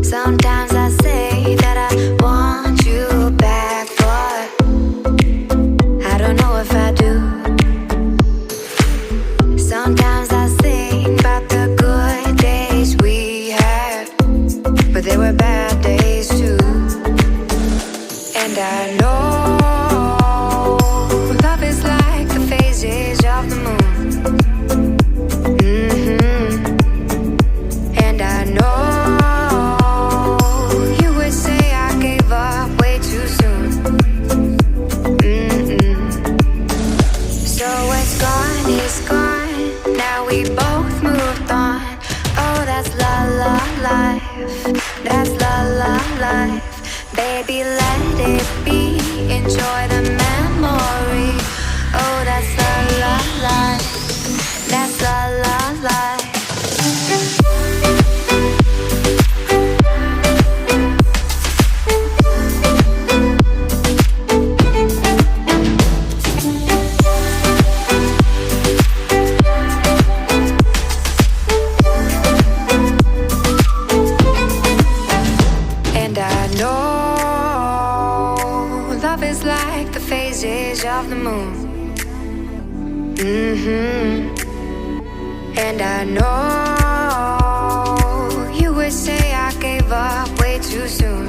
Sometimes I say that I want you back, but I don't know if I do. Sometimes I think about the good days we had, but there were bad days too. And I know love is like the phases of the moon. And I know you would say I gave up way too soon. So it's gone, now we both moved on. Oh, that's la la life, that's la la life. Baby, let it be, enjoy the memory. Oh, that's la la life, that's la la life. And I know love is like the phases of the moon. And I know you would say I gave up way too soon.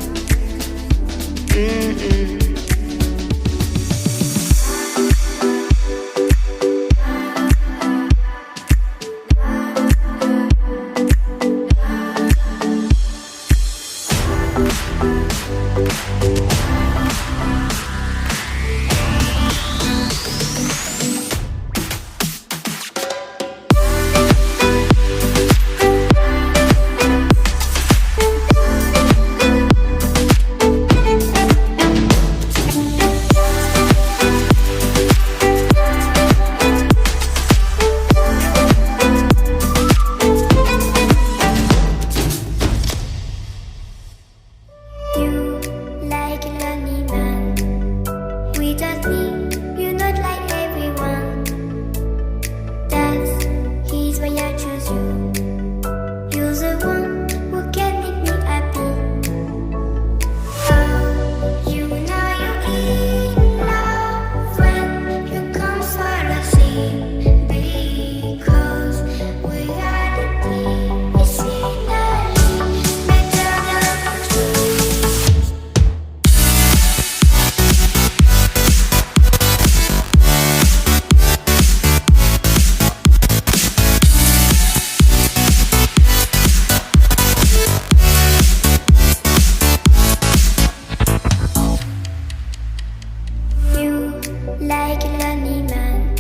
Like a lonely man,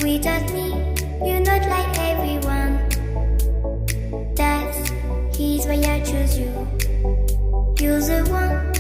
without me, you're not like everyone. That's he's why I choose you. You're the one.